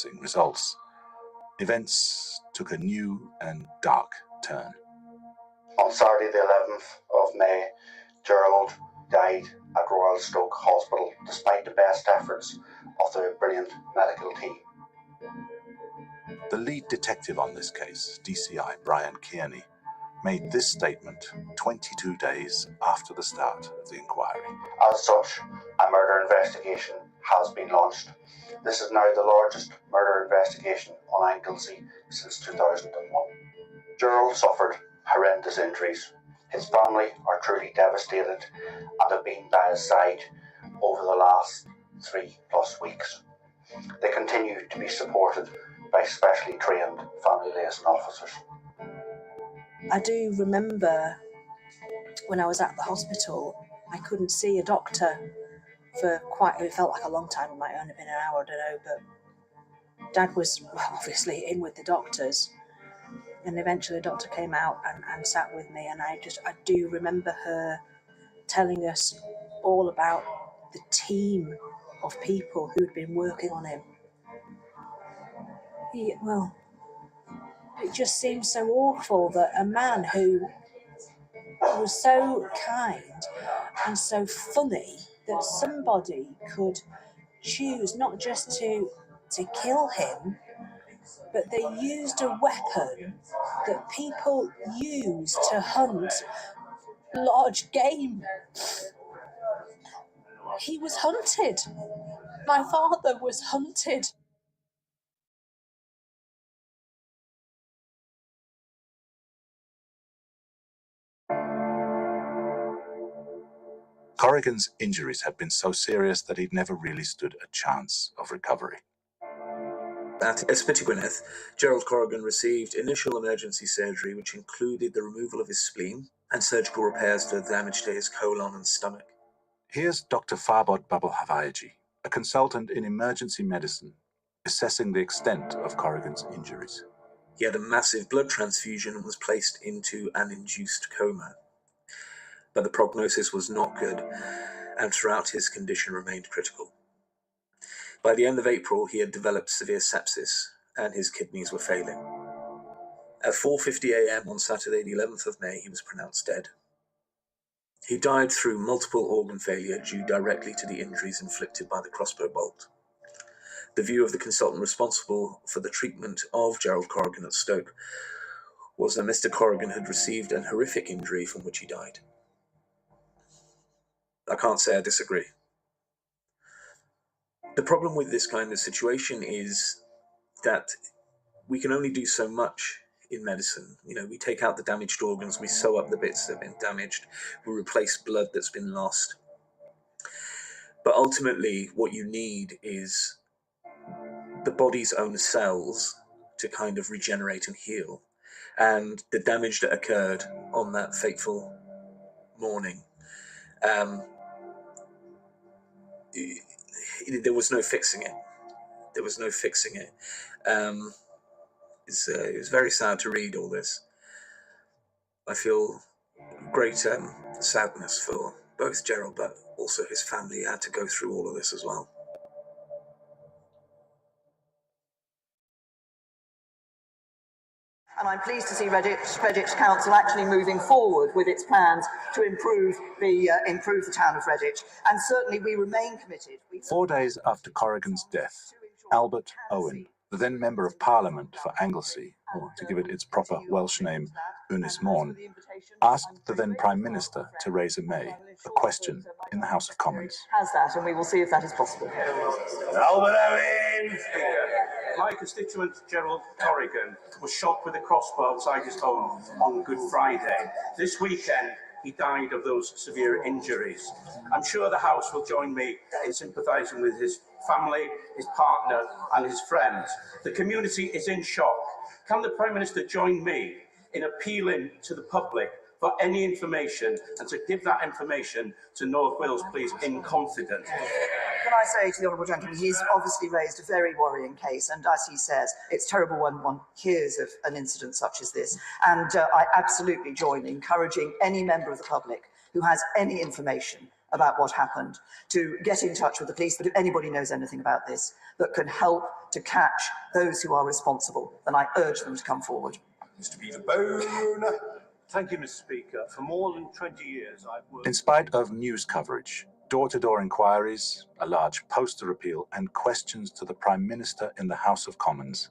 convincing results, events took a new and dark turn. On Saturday the 11th of May, Gerald died at Royal Stoke Hospital despite the best efforts of the brilliant medical team. The lead detective on this case, DCI Brian Kearney, made this statement 22 days after the start of the inquiry. As such, a murder investigation has been launched. This is now the largest murder investigation on Anglesey since 2001. Gerald suffered horrendous injuries. His family are truly devastated and have been by his side over the last 3+ weeks. They continue to be supported by specially trained family liaison officers. I do remember when I was at the hospital, I couldn't see a doctor for it felt like a long time. It might only have been an hour, I don't know, but Dad was obviously in with the doctors, and eventually the doctor came out and sat with me, and I do remember her telling us all about the team of people who'd been working on him. It just seems so awful that a man who was so kind and so funny that somebody could choose not just to kill him, but they used a weapon that people use to hunt large game. He was hunted. My father was hunted. Corrigan's injuries had been so serious that he'd never really stood a chance of recovery. At Ysbyty Gwynedd, Gerald Corrigan received initial emergency surgery, which included the removal of his spleen and surgical repairs for damage to his colon and stomach. Here's Dr. Farbod Babelhavayaji, a consultant in emergency medicine, assessing the extent of Corrigan's injuries. He had a massive blood transfusion and was placed into an induced coma. But the prognosis was not good, and throughout his condition remained critical. By the end of April, he had developed severe sepsis, and his kidneys were failing. At 4:50 a.m. on Saturday, the 11th of May, he was pronounced dead. He died through multiple organ failure due directly to the injuries inflicted by the crossbow bolt. The view of the consultant responsible for the treatment of Gerald Corrigan at Stoke was that Mr. Corrigan had received an horrific injury from which he died. I can't say I disagree. The problem with this kind of situation is that we can only do so much in medicine. We take out the damaged organs, we sew up the bits that have been damaged, we replace blood that's been lost. But ultimately, what you need is the body's own cells to kind of regenerate and heal. And the damage that occurred on that fateful morning, there was no fixing it. It was very sad to read all this. I feel great sadness for both Gerald, but also his family had to go through all of this as well. And I'm pleased to see Redditch Council actually moving forward with its plans to improve the town of Redditch. And certainly we remain committed. 4 days after Corrigan's death, Albert Owen, the then Member of Parliament for Anglesey, or to give it its proper Welsh name, Ynys Môn, asked the then Prime Minister, Theresa May, a question in the House of Commons. Has that, and we will see if that is possible. Albert Owen! My constituent, Gerald Corrigan, was shot with a crossbow outside his home on Good Friday. This weekend, he died of those severe injuries. I'm sure the House will join me in sympathising with his family, his partner and his friends. The community is in shock. Can the Prime Minister join me in appealing to the public for any information and to give that information to North Wales Police in confidence? Can I say to the Honourable Gentleman, he's obviously raised a very worrying case, and as he says, it's terrible when one hears of an incident such as this. And I absolutely join encouraging any member of the public who has any information about what happened to get in touch with the police, but if anybody knows anything about this that can help to catch those who are responsible, then I urge them to come forward. Mr. Peterbone. Thank you, Mr. Speaker. For more than 20 years, I've worked... In spite of news coverage, door-to-door inquiries, a large poster appeal, and questions to the Prime Minister in the House of Commons,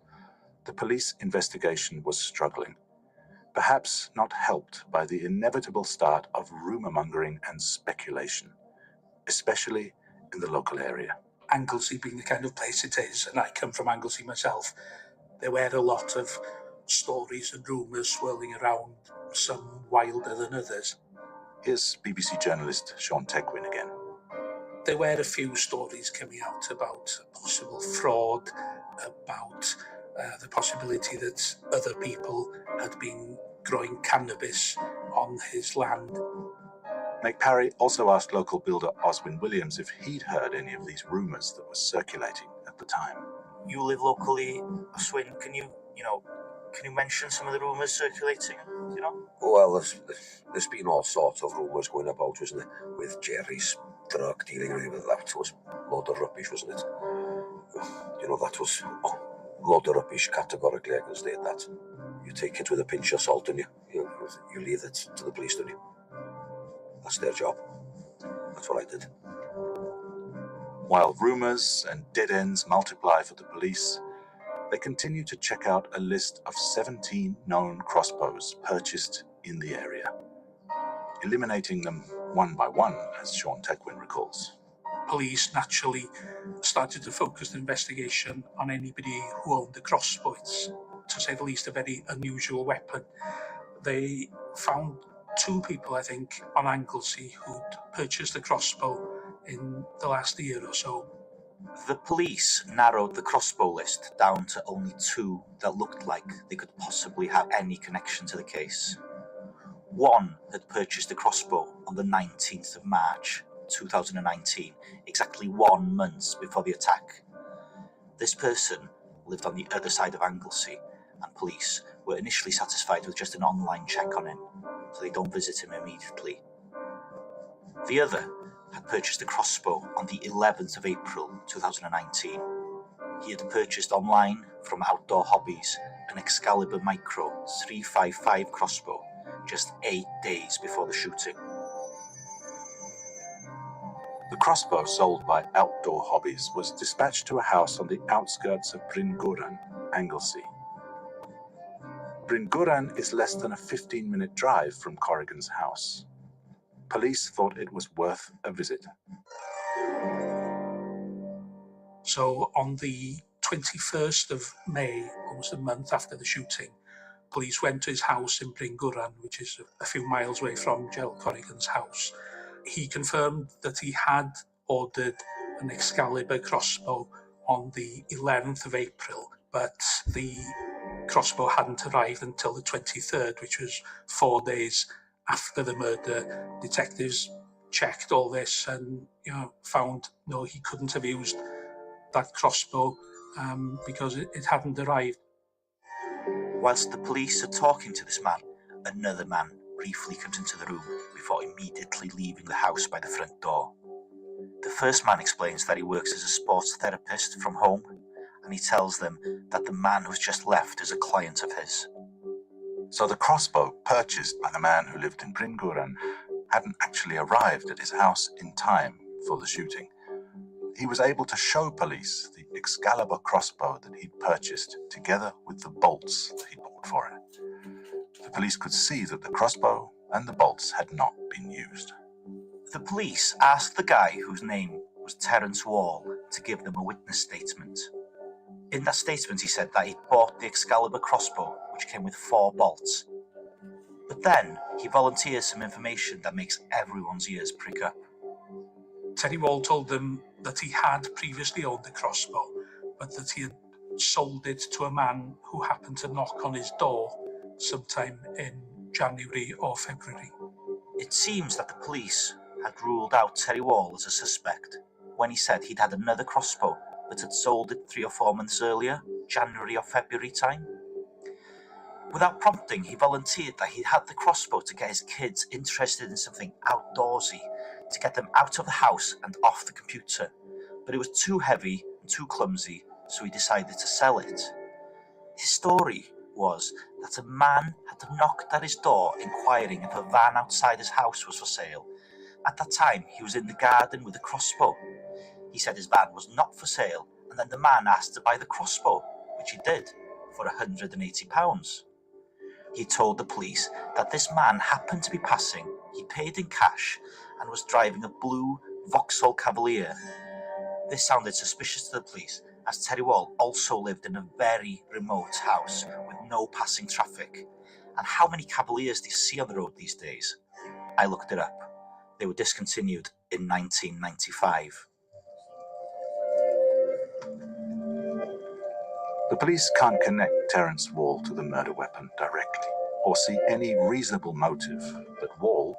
the police investigation was struggling, perhaps not helped by the inevitable start of rumour-mongering and speculation, especially in the local area. Anglesey being the kind of place it is, and I come from Anglesey myself, there were a lot of stories and rumours swirling around, some wilder than others. Here's BBC journalist Sean Tegwin again. There were a few stories coming out about possible fraud, about the possibility that other people had been growing cannabis on his land. Meg Parry also asked local builder Oswin Williams if he'd heard any of these rumours that were circulating at the time. You live locally, Oswin. Can you mention some of the rumours circulating? Well, there's been all sorts of rumours going about, wasn't it? With Jerry's drug dealing, that was a load of rubbish, wasn't it? That was a load of rubbish. Categorically, I can state that. You take it with a pinch of salt, and you leave it to the police, don't you? That's their job. That's what I did. While rumours and dead ends multiply for the police, they continue to check out a list of 17 known crossbows purchased in the area, eliminating them one by one, as Sean Tegwin recalls. Police naturally started to focus the investigation on anybody who owned a crossbow. It's, to say the least, a very unusual weapon. They found 2 people, I think, on Anglesey who'd purchased a crossbow in the last year or so. The police narrowed the crossbow list down to only 2 that looked like they could possibly have any connection to the case. One had purchased a crossbow on the 19th of March 2019, exactly 1 month before the attack. This person lived on the other side of Anglesey, and police were initially satisfied with just an online check on him, so they don't visit him immediately. The other had purchased a crossbow on the 11th of April 2019. He had purchased online from Outdoor Hobbies an Excalibur Micro 355 crossbow just 8 days before the shooting. The crossbow sold by Outdoor Hobbies was dispatched to a house on the outskirts of Bryn Gowran, Anglesey. Bryn Gowran is less than a 15-minute drive from Corrigan's house. Police thought it was worth a visit. So on the 21st of May, almost a month after the shooting, police went to his house in Bryn Gowran, which is a few miles away from Gerald Corrigan's house. He confirmed that he had ordered an Excalibur crossbow on the 11th of April, but the crossbow hadn't arrived until the 23rd, which was 4 days after the murder. Detectives checked all this and found no, he couldn't have used that crossbow because it hadn't arrived. Whilst the police are talking to this man, another man briefly comes into the room before immediately leaving the house by the front door. The first man explains that he works as a sports therapist from home, and he tells them that the man who's just left is a client of his. So the crossbow purchased by the man who lived in Bryn Gowran hadn't actually arrived at his house in time for the shooting. He was able to show police the Excalibur crossbow that he'd purchased, together with the bolts that he'd bought for it. The police could see that the crossbow and the bolts had not been used. The police asked the guy whose name was Terence Wall to give them a witness statement. In that statement, he said that he'd bought the Excalibur crossbow, which came with 4 bolts. But then he volunteers some information that makes everyone's ears prick up. Terry Wall told them that he had previously owned the crossbow, but that he had sold it to a man who happened to knock on his door sometime in January or February. It seems that the police had ruled out Terry Wall as a suspect when he said he'd had another crossbow but had sold it 3 or 4 months earlier, January or February time. Without prompting, he volunteered that he'd had the crossbow to get his kids interested in something outdoorsy, to get them out of the house and off the computer. But it was too heavy and too clumsy, so he decided to sell it. His story was that a man had knocked at his door inquiring if a van outside his house was for sale. At that time, he was in the garden with a crossbow. He said his van was not for sale, and then the man asked to buy the crossbow, which he did, for £180. He told the police that this man happened to be passing, he paid in cash, and was driving a blue Vauxhall Cavalier. This sounded suspicious to the police, as Terry Wall also lived in a very remote house with no passing traffic. And how many Cavaliers do you see on the road these days? I looked it up. They were discontinued in 1995. The police can't connect Terence Wall to the murder weapon directly, or see any reasonable motive that Wall,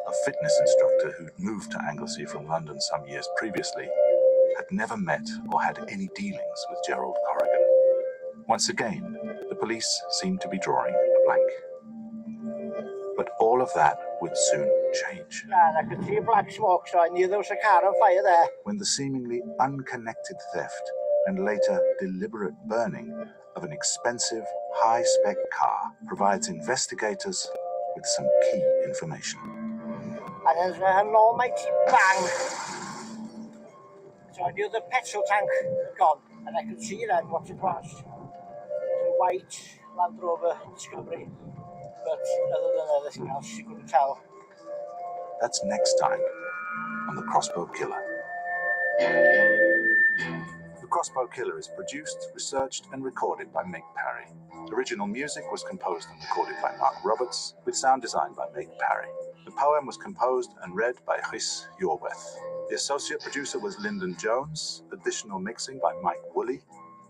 a fitness instructor who'd moved to Anglesey from London some years previously, had never met or had any dealings with Gerald Corrigan. Once again, the police seemed to be drawing a blank. But all of that would soon change. Yeah, I could see a black smoke, so I knew there was a car on fire there. When the seemingly unconnected theft and later deliberate burning of an expensive, high-spec car provides investigators with some key information. And there's an almighty bang. So I knew the petrol tank had gone, and I could see then what it was. It was a white Land Rover Discovery, but other than anything else, you couldn't tell. That's next time on The Crossbow Killer. The Crossbow Killer is produced, researched and recorded by Meg Parry. Original music was composed and recorded by Mark Roberts, with sound design by Meg Parry. The poem was composed and read by Chris Yorweth. The associate producer was Lyndon Jones, additional mixing by Mike Woolley.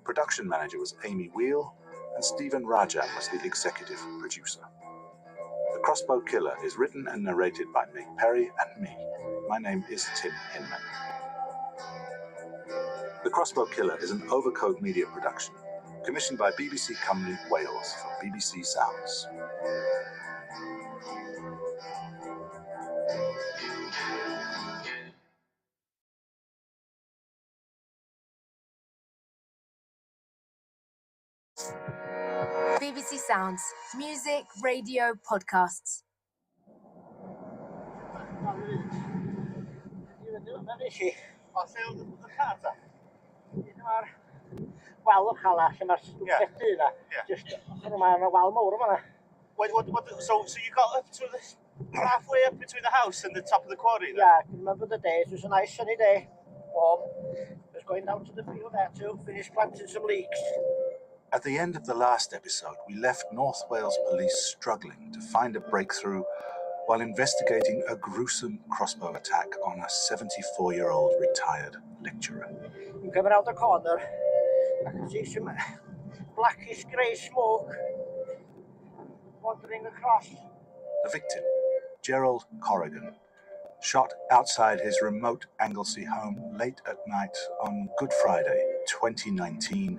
Production manager was Amy Wheel, and Stephen Rajan was the executive producer. The Crossbow Killer is written and narrated by Meg Parry and me. My name is Tim Hinman. The Crossbow Killer is an Overcoat Media production, commissioned by BBC Cymru Wales for BBC Sounds. BBC Sounds. Music, radio, podcasts. Wel, look hala, lle mae'r stwffet yna. Just ochr yma yn y wal mawr yma. So you got up to this halfway up between the house and the top of the quarry? Yeah, I can remember the day. It was a nice sunny day. Warm. I was going down to the field there to finish planting some leeks. At the end of the last episode, we left North Wales Police struggling to find a breakthrough while investigating a gruesome crossbow attack on a 74-year-old retired lecturer. I'm coming out the corner. I can see some blackish grey smoke wandering across. The victim, Gerald Corrigan, shot outside his remote Anglesey home late at night on Good Friday, 2019.